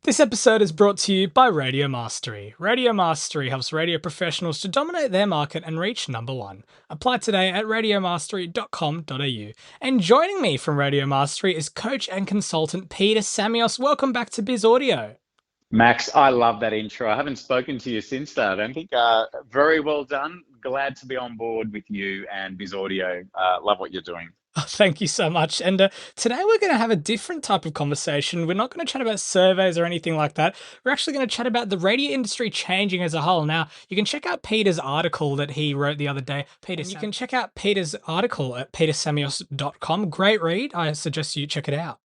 This episode is brought to you by Radio Mastery. Radio Mastery helps radio professionals to dominate their market and reach number one. Apply today at radiomastery.com.au. And joining me from Radio Mastery is coach and consultant Peter Samios. Welcome back to Biz Audio. Max, I love that intro. I haven't spoken to you since that. I don't think very well done. Glad to be on board with you and Biz Audio. Love what you're doing. Oh, thank you so much. And today we're going to have a different type of conversation. We're not going to chat about surveys or anything like that. We're actually going to chat about the radio industry changing as a whole. Now, you can check out Peter's article that he wrote the other day. You can check out Peter's article at petersamios.com. Great read. I suggest you check it out.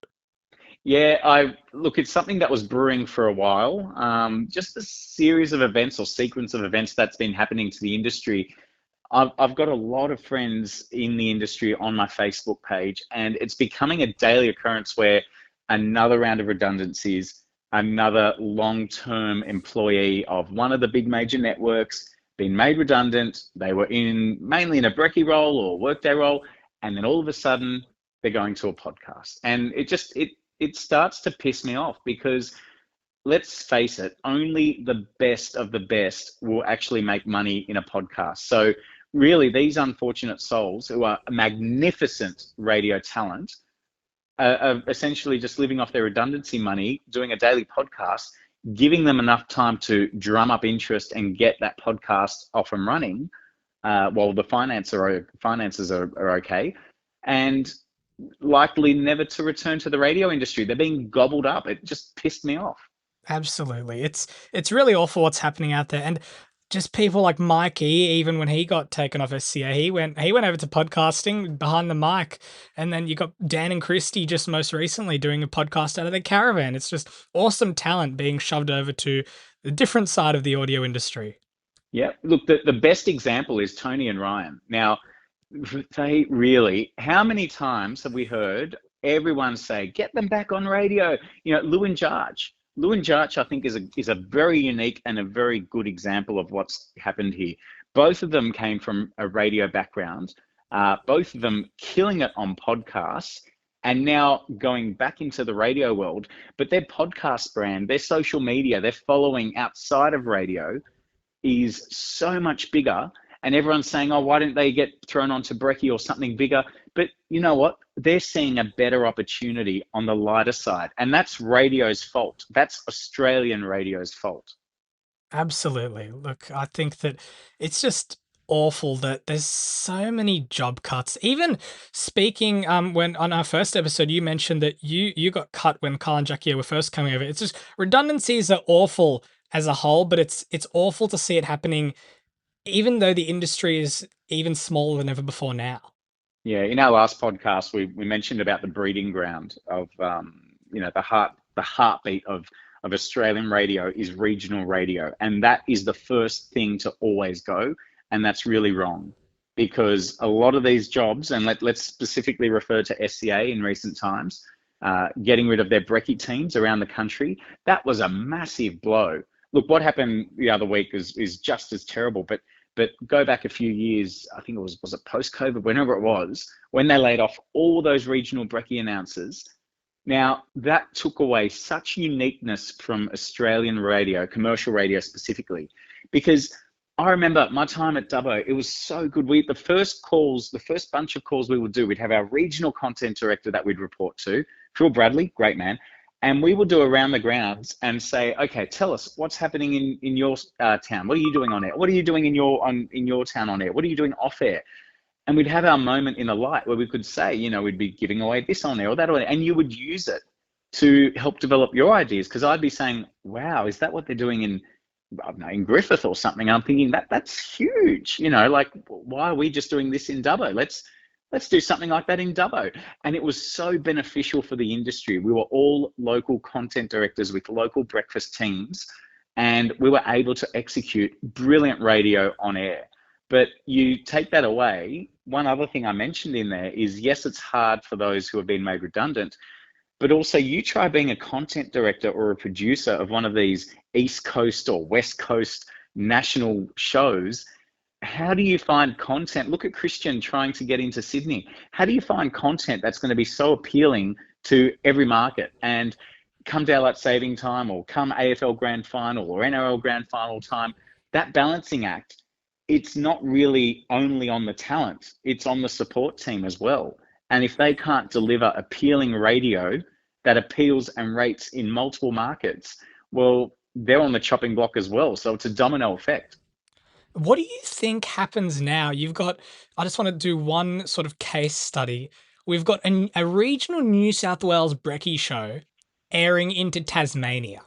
Yeah, it's something that was brewing for a while. Just a series of events or sequence of events that's been happening to the industry. I've got a lot of friends in the industry on my Facebook page, and it's becoming a daily occurrence where another round of redundancies, another long-term employee of one of the big major networks been made redundant. They were mainly in a brekkie role or workday role, and then all of a sudden they're going to a podcast. And it starts to piss me off because let's face it, only the best of the best will actually make money in a podcast. So really, these unfortunate souls who are magnificent radio talent are essentially just living off their redundancy money, doing a daily podcast, giving them enough time to drum up interest and get that podcast off and running while the finances are okay, and likely never to return to the radio industry. They're being gobbled up. It just pissed me off. Absolutely. It's really awful what's happening out there. And just people like Mike E, even when he got taken off SCA, he went over to podcasting behind the mic. And then you got Dan and Christy just most recently doing a podcast out of their caravan. It's just awesome talent being shoved over to the different side of the audio industry. Yeah, look, the best example is Tony and Ryan. Now, how many times have we heard everyone say, get them back on radio? You know, Lou and Jarch, I think, is a very unique and a very good example of what's happened here. Both of them came from a radio background, both of them killing it on podcasts, and now going back into the radio world. But their podcast brand, their social media, their following outside of radio is so much bigger. And everyone's saying, oh, why didn't they get thrown onto brekkie or something bigger? But you know what? They're seeing a better opportunity on the lighter side. And that's radio's fault. That's Australian radio's fault. Absolutely. Look, I think that it's just awful that there's so many job cuts. Even speaking, when on our first episode, you mentioned that you got cut when Carl and Jackie were first coming over. It's just redundancies are awful as a whole, but it's awful to see it happening even though the industry is even smaller than ever before now. Yeah, in our last podcast, we mentioned about the breeding ground of, the heartbeat of Australian radio is regional radio. And that is the first thing to always go. And that's really wrong because a lot of these jobs, and let's specifically refer to SCA in recent times, getting rid of their brekkie teams around the country, that was a massive blow. Look, what happened the other week is just as terrible, but go back a few years, I think was it post-COVID, whenever it was, when they laid off all those regional brekkie announcers. Now, that took away such uniqueness from Australian radio, commercial radio specifically, because I remember my time at Dubbo, it was so good. The first bunch of calls we would do, we'd have our regional content director that we'd report to, Phil Bradley, great man. And we would do around the grounds and say, okay, tell us what's happening in your town. What are you doing on air? What are you doing in your town on air? What are you doing off air? And we'd have our moment in the light where we could say, we'd be giving away this on air or that on air, and you would use it to help develop your ideas. Because I'd be saying, wow, is that what they're doing in Griffith or something? And I'm thinking that's huge. Why are we just doing this in Dubbo? Let's do something like that in Dubbo. And it was so beneficial for the industry. We were all local content directors with local breakfast teams, and we were able to execute brilliant radio on air. But you take that away, one other thing I mentioned in there is, yes, it's hard for those who have been made redundant, but also you try being a content director or a producer of one of these East Coast or West Coast national shows. How do you find content? Look at Christian trying to get into Sydney. How do you find content that's going to be so appealing to every market? And come daylight saving time or come AFL grand final or NRL grand final time, that balancing act, it's not really only on the talent, it's on the support team as well. And if they can't deliver appealing radio that appeals and rates in multiple markets, well, they're on the chopping block as well. So it's a domino effect. What do you think happens now? I just want to do one sort of case study. We've got a regional New South Wales brekkie show airing into Tasmania.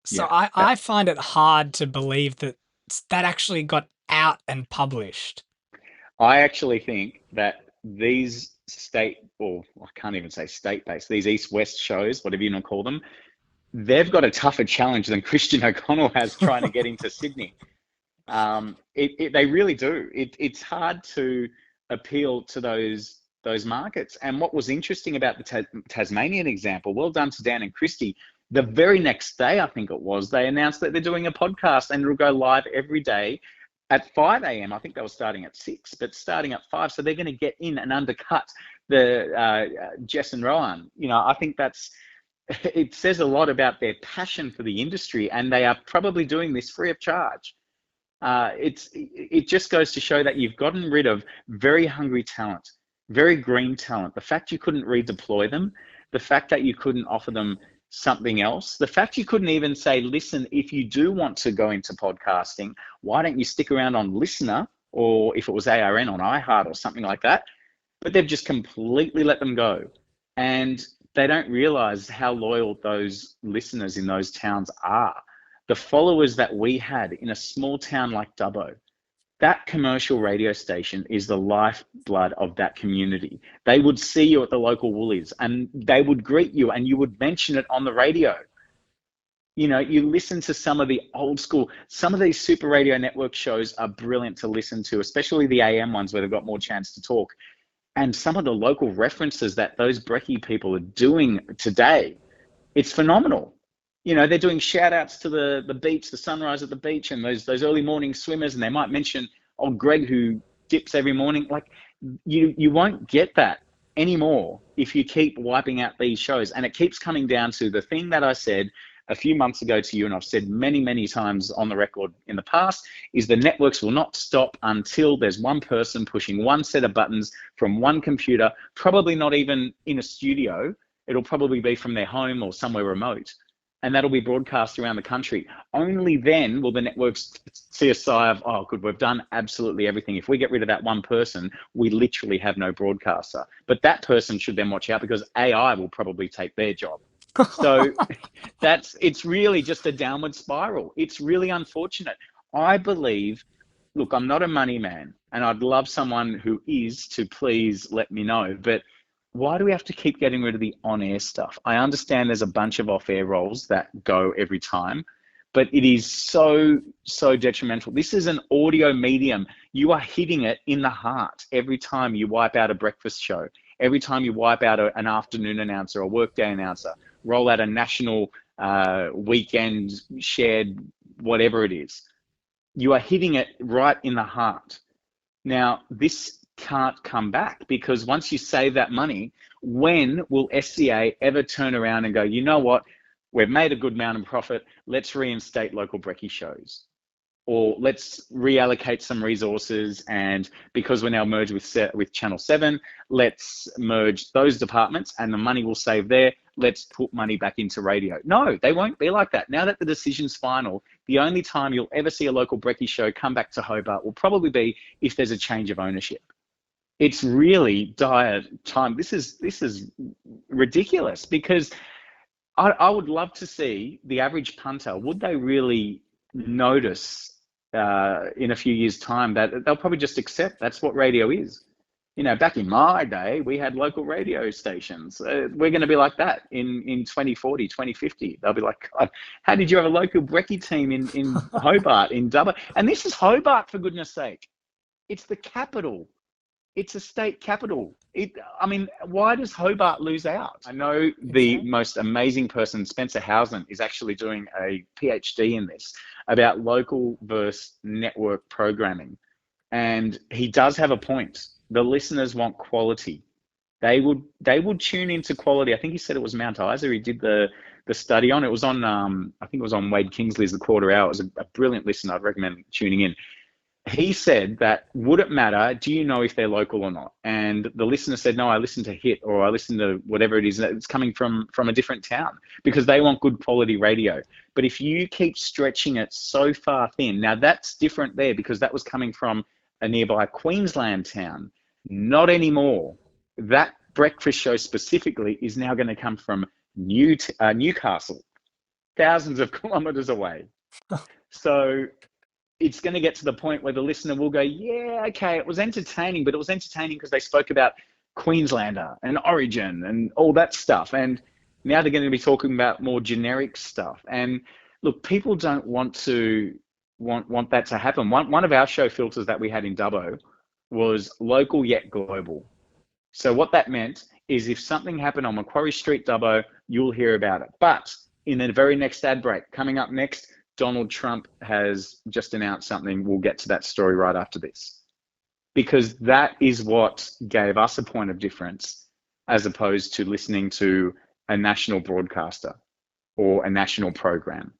So Yeah, I find it hard to believe that that actually got out and published. I actually think that these state, or I can't even say state-based, these East-West shows, whatever you want to call them, they've got a tougher challenge than Christian O'Connell has trying to get into Sydney. They really do. It's hard to appeal to those markets. And what was interesting about the Tasmanian example, well done to Dan and Christy, the very next day, I think it was, they announced that they're doing a podcast and it'll go live every day at 5 a.m. I think they were starting at 6, but starting at 5. So they're going to get in and undercut the Jess and Rohan. You know, I think it says a lot about their passion for the industry, and they are probably doing this free of charge. It just goes to show that you've gotten rid of very hungry talent, very green talent. The fact you couldn't redeploy them, the fact that you couldn't offer them something else, the fact you couldn't even say, listen, if you do want to go into podcasting, why don't you stick around on Listener, or if it was ARN on iHeart or something like that. But they've just completely let them go. And they don't realize how loyal those listeners in those towns are. The followers that we had in a small town like Dubbo, that commercial radio station is the lifeblood of that community. They would see you at the local Woolies and they would greet you and you would mention it on the radio. You know, you listen to some of the old school, some of these super radio network shows are brilliant to listen to, especially the AM ones where they've got more chance to talk. And some of the local references that those brekkie people are doing today, it's phenomenal. You know, they're doing shout outs to the beach, the sunrise at the beach, and those early morning swimmers, and they might mention old Greg who dips every morning. Like you won't get that anymore if you keep wiping out these shows. And it keeps coming down to the thing that I said a few months ago to you, and I've said many, many times on the record in the past, is the networks will not stop until there's one person pushing one set of buttons from one computer, probably not even in a studio. It'll probably be from their home or somewhere remote. And that'll be broadcast around the country. Only then will the networks see a sigh of, oh, good, we've done absolutely everything. If we get rid of that one person, we literally have no broadcaster. But that person should then watch out because AI will probably take their job. So it's really just a downward spiral. It's really unfortunate. I believe, look, I'm not a money man, and I'd love someone who is to please let me know, but why do we have to keep getting rid of the on-air stuff? I understand there's a bunch of off-air roles that go every time, but it is so detrimental. This is an audio medium. You are hitting it in the heart every time you wipe out a breakfast show, every time you wipe out an afternoon announcer, a workday announcer, roll out a national weekend shared whatever it is. You are hitting it right in the heart. Now, this can't come back because once you save that money, when will SCA ever turn around and go, you know what, we've made a good amount of profit, let's reinstate local brekkie shows, or let's reallocate some resources, and because we're now merged with Channel 7, let's merge those departments and the money we'll save there, let's put money back into radio. No, they won't be like that. Now that the decision's final, the only time you'll ever see a local brekkie show come back to Hobart will probably be if there's a change of ownership. It's really dire time. This is ridiculous because I would love to see the average punter, would they really notice in a few years' time that they'll probably just accept that's what radio is? You know, back in my day, we had local radio stations. We're going to be like that in 2040, 2050. They'll be like, God, how did you have a local brekkie team in Hobart, in Dubbo? And this is Hobart, for goodness sake. It's the capital. It's a state capital. I mean, why does Hobart lose out? I know the most amazing person, Spencer Housen, is actually doing a PhD in this about local versus network programming. And he does have a point. The listeners want quality. They would tune into quality. I think he said it was Mount Isa. He did the the study on. It was on, I think it was on Wade Kingsley's The Quarter Hour. It was a brilliant listen. I'd recommend tuning in. He said that, would it matter? Do you know if they're local or not? And the listener said, no, I listen to Hit, or I listen to whatever it is that's coming from a different town, because they want good quality radio. But if you keep stretching it so far thin, now that's different there, because that was coming from a nearby Queensland town. Not anymore. That breakfast show specifically is now going to come from Newcastle, thousands of kilometers away. So it's going to get to the point where the listener will go, yeah, okay, it was entertaining, but it was entertaining because they spoke about Queenslander and Origin and all that stuff. And now they're going to be talking about more generic stuff. And look, people don't want that to happen. One of our show filters that we had in Dubbo was local yet global. So what that meant is, if something happened on Macquarie Street, Dubbo, you'll hear about it. But in the very next ad break, coming up next, Donald Trump has just announced something. We'll get to that story right after this, because that is what gave us a point of difference, as opposed to listening to a national broadcaster or a national program.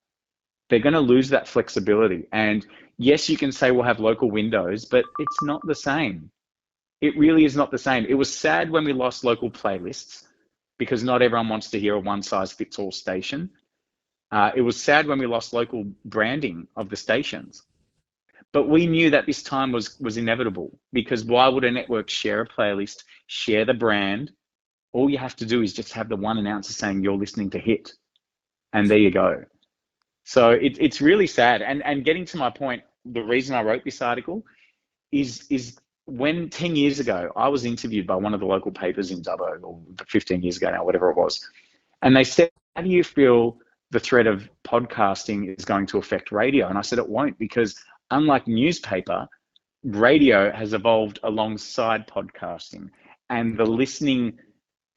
They're going to lose that flexibility. And yes, you can say we'll have local windows, but it's not the same. It really is not the same. It was sad when we lost local playlists, because not everyone wants to hear a one-size-fits-all station. It was sad when we lost local branding of the stations. But we knew that this time was inevitable, because why would a network share a playlist, share the brand? All you have to do is just have the one announcer saying you're listening to Hit, and there you go. So it's really sad. And getting to my point, the reason I wrote this article is when 10 years ago, I was interviewed by one of the local papers in Dubbo, or 15 years ago now, whatever it was. And they said, how do you feel the threat of podcasting is going to affect radio? And I said, it won't, because unlike newspaper, radio has evolved alongside podcasting. And the listening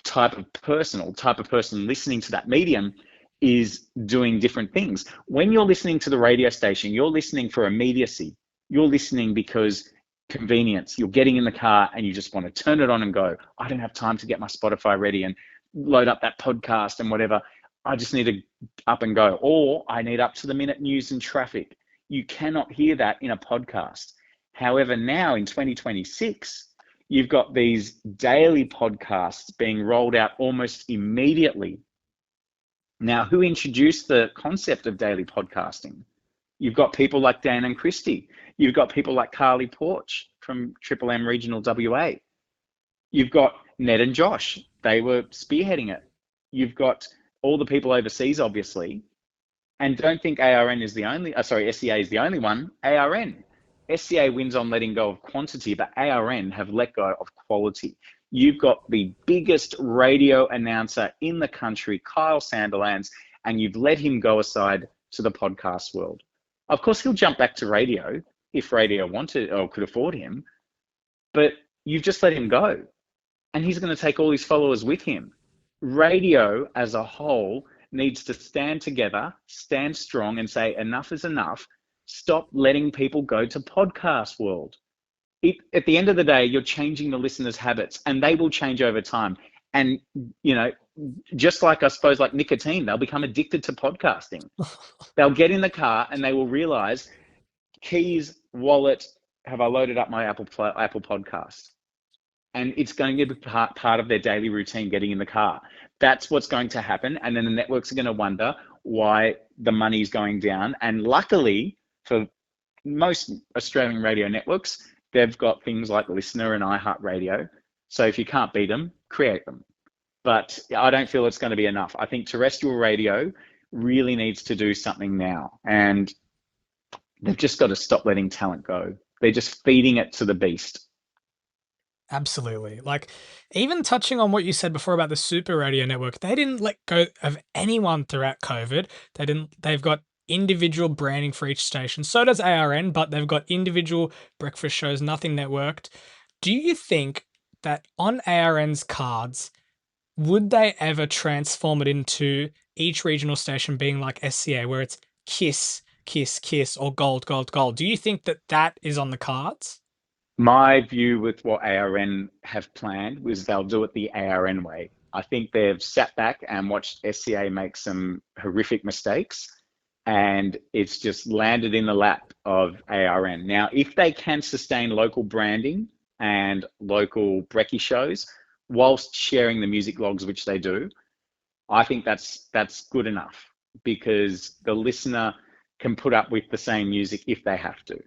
type of person listening to that medium is doing different things. When you're listening to the radio station, you're listening for immediacy. You're listening because convenience. You're getting in the car and you just want to turn it on and go, I don't have time to get my Spotify ready and load up that podcast and whatever. I just need to up and go. Or I need up to the minute news and traffic. You cannot hear that in a podcast. However, now in 2026, you've got these daily podcasts being rolled out almost immediately. Now, who introduced the concept of daily podcasting? You've got people like Dan and Christy. You've got people like Carly Porch from Triple M Regional WA. You've got Ned and Josh. They were spearheading it. You've got all the people overseas, obviously. And don't think ARN is the only, SCA is the only one. ARN. SCA wins on letting go of quantity, but ARN have let go of quality. You've got the biggest radio announcer in the country, Kyle Sandilands, and you've let him go aside to the podcast world. Of course, he'll jump back to radio if radio wanted or could afford him, but you've just let him go, and he's going to take all his followers with him. Radio as a whole needs to stand together, stand strong, and say enough is enough. Stop letting people go to podcast world. At the end of the day, you're changing the listeners' habits, and they will change over time. And, you know, just like, I suppose, like nicotine, they'll become addicted to podcasting. They'll get in the car and they will realize, keys, wallet, have I loaded up my Apple Podcast? And it's going to be part of their daily routine, getting in the car. That's what's going to happen. And then the networks are going to wonder why the money's going down. And luckily for most Australian radio networks, they've got things like Listener and iHeartRadio. So if you can't beat them, create them. But I don't feel it's going to be enough. I think terrestrial radio really needs to do something now. And they've just got to stop letting talent go. They're just feeding it to the beast. Absolutely. Like, even touching on what you said before about the Super Radio Network, they didn't let go of anyone throughout COVID. They've got individual branding for each station. So does ARN, but they've got individual breakfast shows, nothing networked. Do you think that on ARN's cards, would they ever transform it into each regional station being like SCA, where it's Kiss, Kiss, Kiss, or Gold, Gold, Gold? Do you think that that is on the cards? My view with what ARN have planned was they'll do it the ARN way. I think they've sat back and watched SCA make some horrific mistakes, and it's just landed in the lap of ARN. Now, if they can sustain local branding and local brekkie shows whilst sharing the music logs, which they do, I think that's good enough, because the listener can put up with the same music if they have to.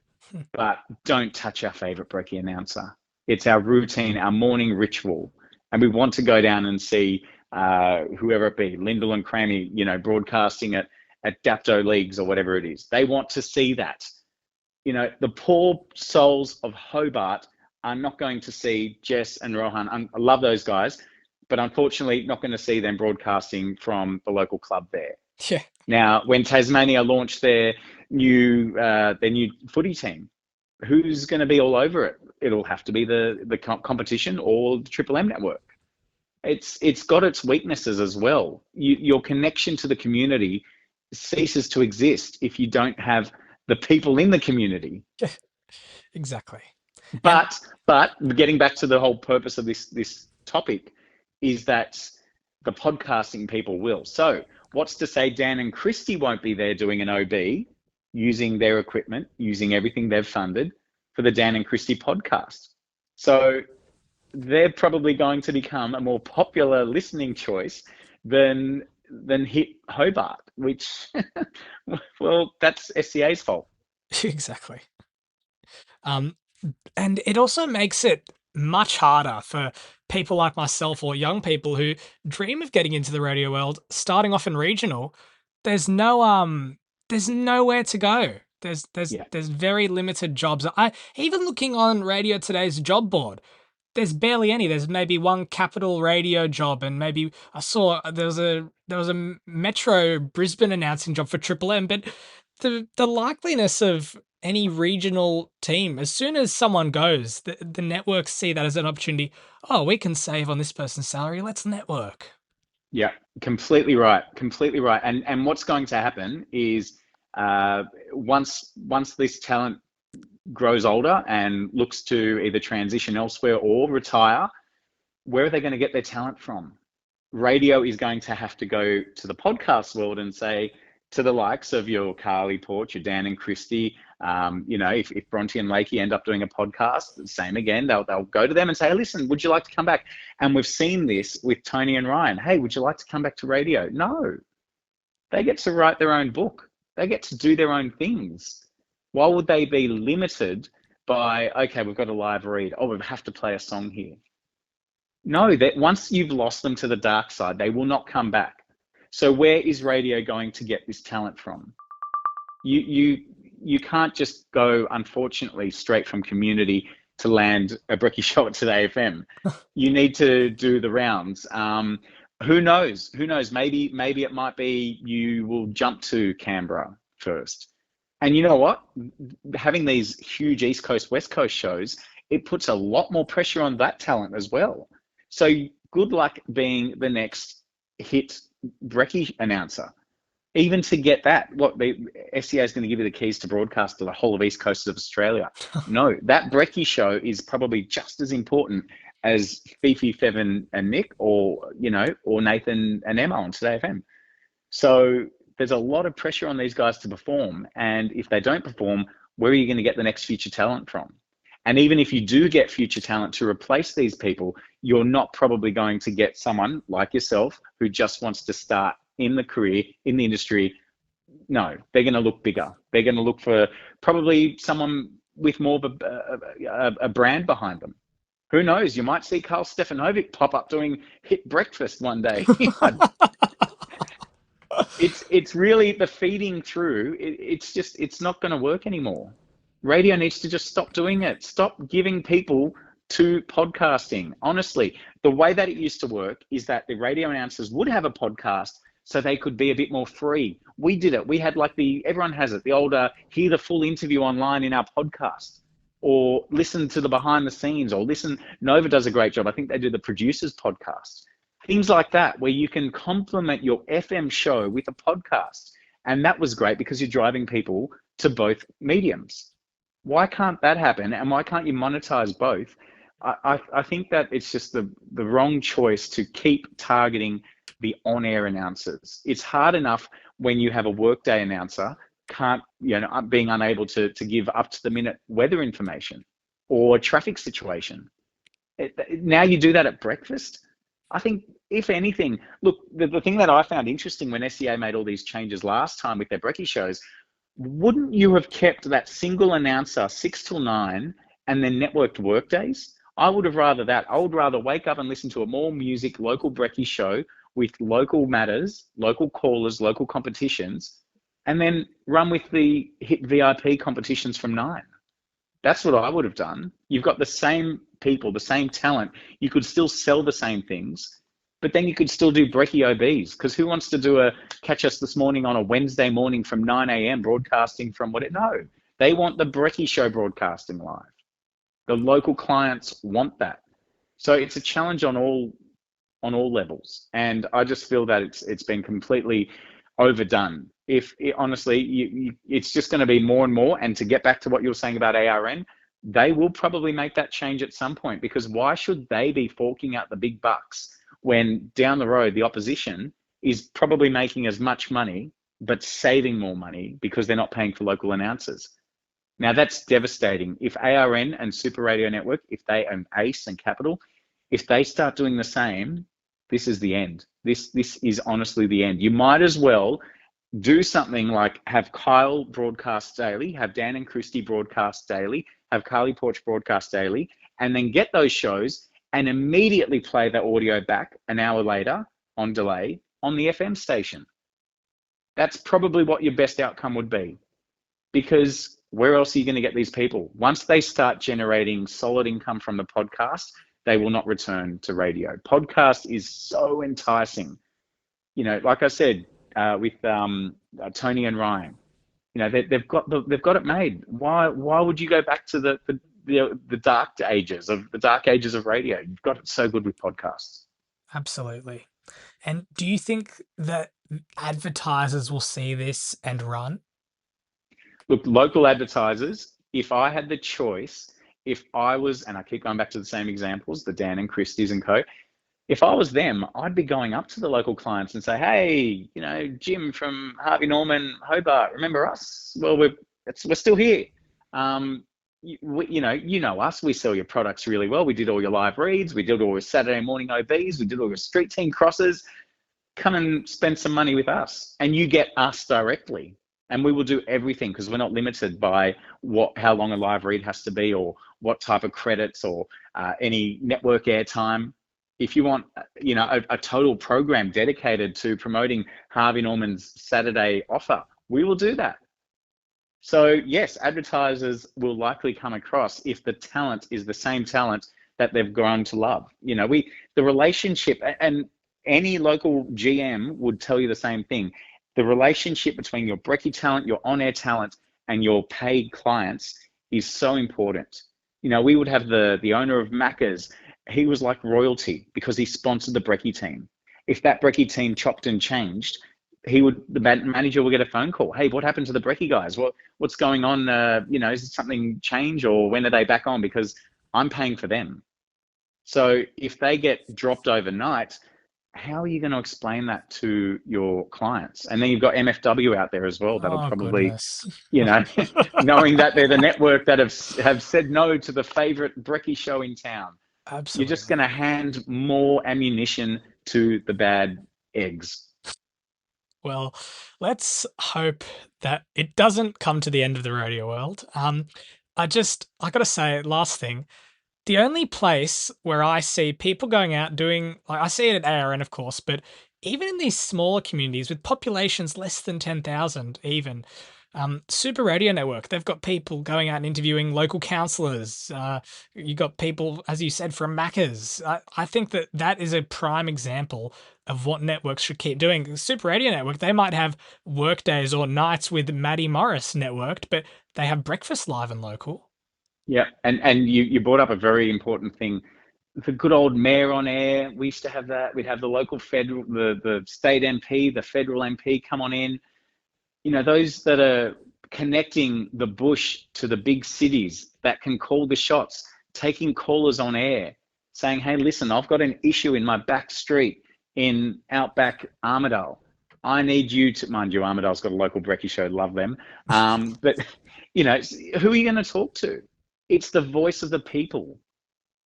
But don't touch our favorite brekkie announcer. It's our routine, our morning ritual, and we want to go down and see whoever it be, Lyndall and Crammy, broadcasting at Dapto Leagues or whatever it is. They want to see that. The poor souls of Hobart are not going to see Jess and Rohan. I love those guys, but unfortunately not going to see them broadcasting from the local club there. Yeah. Now, when Tasmania launched their new footy team, who's going to be all over it? It'll have to be the competition or the Triple M network. It's got its weaknesses as well. Your connection to the community ceases to exist if you don't have the people in the community. Yeah, exactly. But getting back to the whole purpose of this topic is that the podcasting people will. So what's to say Dan and Christy won't be there doing an OB, using their equipment, using everything they've funded for the Dan and Christy podcast? So they're probably going to become a more popular listening choice than Hit Hobart, which, well, that's SCA's fault. Exactly. And it also makes it much harder for people like myself or young people who dream of getting into the radio world, starting off in regional. There's nowhere to go. There's very limited jobs. Even looking on Radio Today's job board, there's barely any. There's maybe one Capital Radio job, and maybe I saw there was a Metro Brisbane announcing job for Triple M. But the likeliness of any regional team, as soon as someone goes, the networks see that as an opportunity. Oh, we can save on this person's salary. Let's network. Yeah, completely right. Completely right. And what's going to happen is once this talent grows older and looks to either transition elsewhere or retire, where are they going to get their talent from? Radio is going to have to go to the podcast world and say to the likes of your Carly Porch, your Dan and Christy, if Bronte and Lakey end up doing a podcast, same again, they'll go to them and say, hey, listen, would you like to come back? And we've seen this with Tony and Ryan. Hey, would you like to come back to radio? No, they get to write their own book. They get to do their own things. Why would they be limited by, okay, we've got a live read. Oh, we have to play a song here. No, that once you've lost them to the dark side, they will not come back. So where is radio going to get this talent from? You can't just go, unfortunately, straight from community to land a brekkie show at Today FM. You need to do the rounds. Who knows? Maybe it might be you will jump to Canberra first. And you know what? Having these huge East Coast, West Coast shows, it puts a lot more pressure on that talent as well. So good luck being the next hit brekkie announcer. Even to get that, the SCA is going to give you the keys to broadcast to the whole of East Coast of Australia. No, that brekkie show is probably just as important as Fifi, Fev and Nick, or Nathan and Emma on Today FM. So there's a lot of pressure on these guys to perform. And if they don't perform, where are you going to get the next future talent from? And even if you do get future talent to replace these people, you're not probably going to get someone like yourself who just wants to start in the career, in the industry. No, they're going to look bigger. They're going to look for probably someone with more of a brand behind them. Who knows? You might see Carl Stefanovic pop up doing Hit Breakfast one day. It's really the feeding through. It's not going to work anymore. Radio needs to just stop doing it. Stop giving people to podcasting. Honestly, the way that it used to work is that the radio announcers would have a podcast so they could be a bit more free. We did it. We had everyone has it, the older, hear the full interview online in our podcast, or listen to the behind the scenes, or listen. Nova does a great job. I think they do the producers podcast. Things like that, where you can complement your FM show with a podcast. And that was great because you're driving people to both mediums. Why can't that happen? And why can't you monetize both I think that it's just the wrong choice to keep targeting the on-air announcers. It's hard enough when you have a workday announcer can't, being unable to give up to the minute weather information or traffic situation. Now you do that at breakfast. I think, if anything, look, the thing that I found interesting when SEA made all these changes last time with their brekkie shows, wouldn't you have kept that single announcer 6 till 9 and then networked workdays? I would have rather that. I would rather wake up and listen to a more music local brekkie show with local matters, local callers, local competitions, and then run with the hit VIP competitions from 9. That's what I would have done. You've got the same people, the same talent. You could still sell the same things, but then you could still do brekkie OBs, because who wants to do a catch us this morning on a Wednesday morning from 9 a.m. broadcasting from what it? No, they want the brekkie show broadcasting live. The local clients want that. So it's a challenge on all levels, and I just feel that it's been completely overdone. Honestly, it's just going to be more and more. And to get back to what you were saying about ARN, they will probably make that change at some point, because why should they be forking out the big bucks when down the road the opposition is probably making as much money but saving more money because they're not paying for local announcers? Now that's devastating. If ARN and Super Radio Network, if they and ACE and Capital, if they start doing the same, this is the end. This is honestly the end. You might as well do something like have Kyle broadcast daily, have Dan and Christy broadcast daily, have Carly Porch broadcast daily, and then get those shows and immediately play the audio back an hour later on delay on the FM station. That's probably what your best outcome would be, because where else are you going to get these people? Once they start generating solid income from the podcast, they will not return to radio. Podcast is so enticing. Like I said, with Tony and Ryan, they've got it made. Why would you go back to the dark ages of radio? You've got it so good with podcasts. Absolutely. And do you think that advertisers will see this and run? Look, local advertisers, if I had the choice, if I was, and I keep going back to the same examples, the Dan and Christie's and co, if I was them, I'd be going up to the local clients and say, hey, Jim from Harvey Norman, Hobart, remember us? Well, we're still here. You know us, we sell your products really well. We did all your live reads. We did all your Saturday morning OBs. We did all your street team crosses. Come and spend some money with us, and you get us directly. And we will do everything, because we're not limited by how long a live read has to be, or what type of credits, or any network airtime. If you want, a total program dedicated to promoting Harvey Norman's Saturday offer, we will do that. So yes, advertisers will likely come across if the talent is the same talent that they've grown to love. The relationship, and any local GM would tell you the same thing. The relationship between your brekkie talent, your on-air talent, and your paid clients is so important. We would have the owner of Macca's. He was like royalty because he sponsored the brekkie team. If that brekkie team chopped and changed, the manager will get a phone call. Hey, what happened to the brekkie guys? What's going on? Is something change, or when are they back on? Because I'm paying for them. So if they get dropped overnight, how are you going to explain that to your clients? And then you've got MFW out there as well. That'll probably, goodness. knowing that they're the network that have said no to the favorite brekkie show in town. Absolutely. You're just going to hand more ammunition to the bad eggs. Well, let's hope that it doesn't come to the end of the radio world. I got to say, last thing, the only place where I see people going out doing, like, I see it at ARN, of course, but even in these smaller communities with populations less than 10,000 even, Super Radio Network, they've got people going out and interviewing local councillors. You got people, as you said, from Macca's. I think that is a prime example of what networks should keep doing. Super Radio Network, they might have work days or nights with Maddie Morris networked, but they have breakfast live and local. Yeah, and you brought up a very important thing. The good old mayor on air, we used to have that. We'd have the local federal, the state MP, the federal MP come on in. Those that are connecting the bush to the big cities, that can call the shots. taking callers on air, saying, hey, listen, I've got an issue in my back street in Outback Armidale. I need you to, mind you, Armidale's got a local brekkie show, love them. But, you know, who are you going to talk to? It's the voice of the people.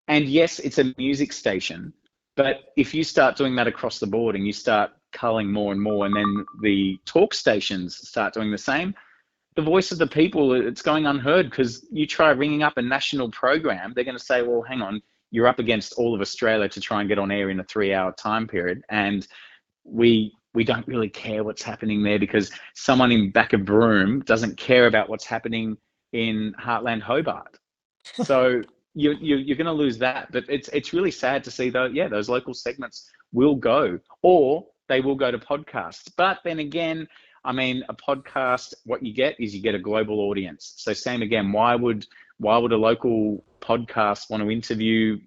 And yes, it's a music station, but if you start doing that across the board and you start culling more and more, and then the talk stations start doing the same, the voice of the people, it's going unheard, because you try ringing up a national program, they're going to say, well, hang on, you're up against all of Australia to try and get on air in a 3-hour time period. And we don't really care what's happening there, because someone in back of Broome doesn't care about what's happening in Heartland Hobart. So you're going to lose that. But it's really sad to see, though, yeah, those local segments will go, or they will go to podcasts. But then again, I mean, a podcast, what you get is you get a global audience. So same again, why would a local podcast want to interview,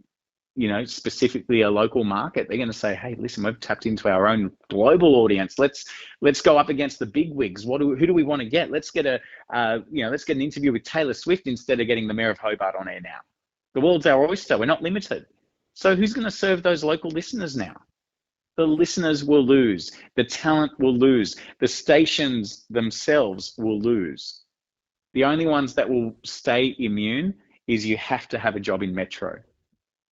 you know, specifically a local market? They're going to say, hey, listen, we've tapped into our own global audience. Let's go up against the big wigs. Who do we want to get? Let's get let's get an interview with Taylor Swift instead of getting the Mayor of Hobart on air now. The world's our oyster. We're not limited. So who's going to serve those local listeners now? The listeners will lose. The talent will lose. The stations themselves will lose. The only ones that will stay immune is you have to have a job in metro.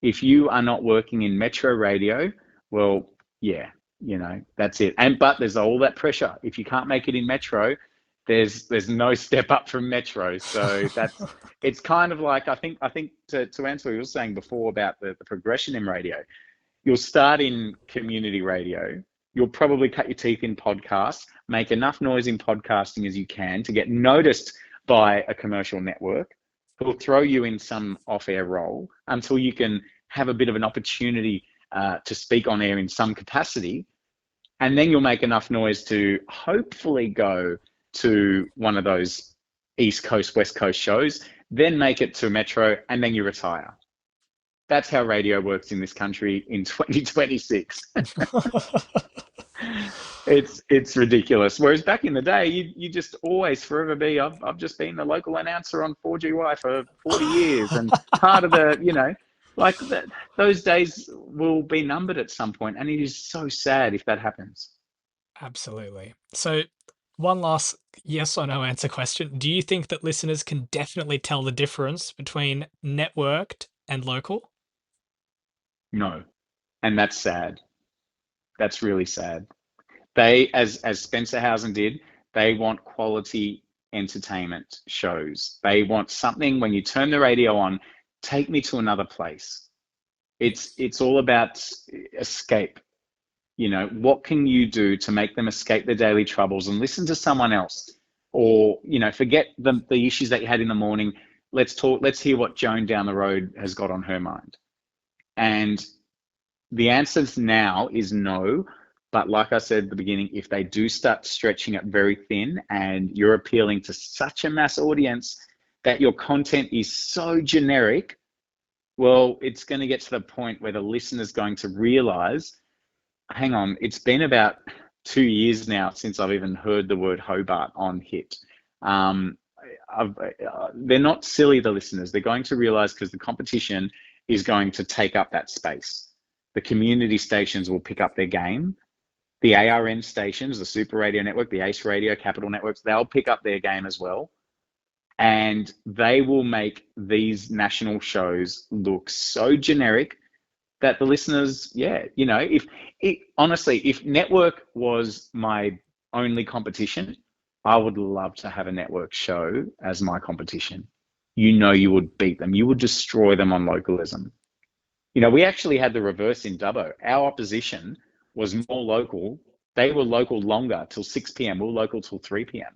If you are not working in metro radio, well, yeah, you know, that's it. But there's all that pressure. If you can't make it in metro, there's no step up from metro. So it's kind of like, I think to answer what you were saying before about the progression in radio, you'll start in community radio. You'll probably cut your teeth in podcasts, make enough noise in podcasting as you can to get noticed by a commercial network who'll throw you in some off-air role until you can have a bit of an opportunity to speak on air in some capacity. And then you'll make enough noise to hopefully go to one of those East Coast, West Coast shows, then make it to Metro, and then you retire. That's how radio works in this country in 2026. It's ridiculous. Whereas back in the day, you just always forever be, I've just been the local announcer on 4GY for 40 years, and part of the, you know, like those days will be numbered at some point, and it is so sad if that happens. Absolutely. So one last yes or no answer question. Do you think that listeners can definitely tell the difference between networked and local? No, and that's sad. That's really sad. They, as Spencer Hausen did, they want quality entertainment shows. They want something, when you turn the radio on, take me to another place. It's all about escape. You know, what can you do to make them escape their daily troubles and listen to someone else? Or, you know, forget the issues that you had in the morning. Let's hear what Joan down the road has got on her mind. And the answer now is no. But like I said at the beginning, if they do start stretching it very thin and you're appealing to such a mass audience that your content is so generic, well, it's going to get to the point where the listener's going to realize, hang on, it's been about 2 years now since I've even heard the word Hobart on hit. They're not silly, the listeners. They're going to realize, because the competition is going to take up that space. The community stations will pick up their game. The ARN stations, the Super Radio Network, the Ace Radio, Capital Networks, they'll pick up their game as well. And they will make these national shows look so generic that the listeners, yeah, you know, honestly, if network was my only competition, I would love to have a network show as my competition. You know, you would beat them. You would destroy them on localism. You know, we actually had the reverse in Dubbo. Our opposition was more local. They were local longer, till 6 p.m. We were local till 3 p.m.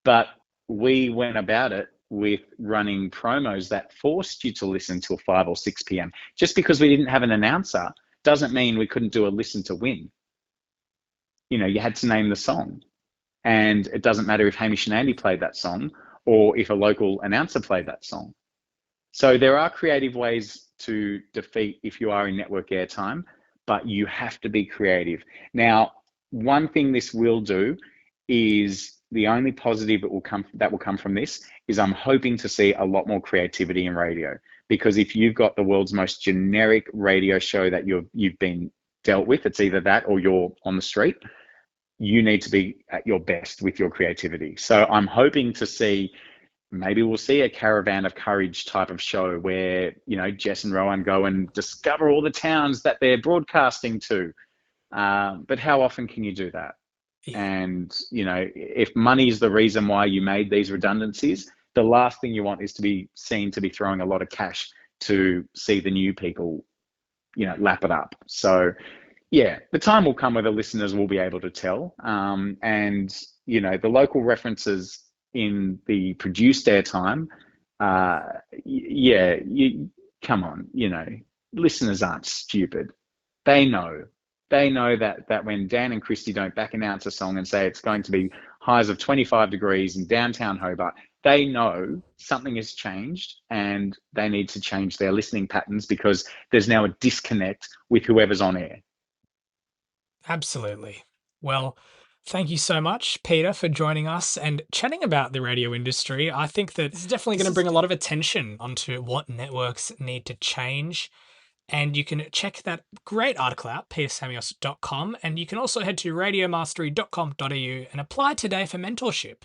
But we went about it with running promos that forced you to listen till 5 or 6 p.m. Just because we didn't have an announcer doesn't mean we couldn't do a listen to win. You know, you had to name the song. And it doesn't matter if Hamish and Andy played that song or if a local announcer played that song. So there are creative ways to defeat if you are in network airtime, but you have to be creative. Now, one thing this will do is, the only positive that will come from this is, I'm hoping to see a lot more creativity in radio, because if you've got the world's most generic radio show that you've been dealt with, it's either that or you're on the street. You need to be at your best with your creativity. So I'm hoping to see, maybe we'll see a Caravan of Courage type of show where, Jess and Rowan go and discover all the towns that they're broadcasting to. But how often can you do that? Yeah. And, if money is the reason why you made these redundancies, the last thing you want is to be seen to be throwing a lot of cash to see the new people, lap it up. So, yeah, the time will come where the listeners will be able to tell. And, the local references in the produced airtime, come on, listeners aren't stupid. They know. They know that when Dan and Christy don't back announce a song and say it's going to be highs of 25 degrees in downtown Hobart, they know something has changed and they need to change their listening patterns because there's now a disconnect with whoever's on air. Absolutely. Well, thank you so much, Peter, for joining us and chatting about the radio industry. I think that this is definitely going to bring a lot of attention onto what networks need to change. And you can check that great article out, petersamios.com. And you can also head to radiomastery.com.au and apply today for mentorship.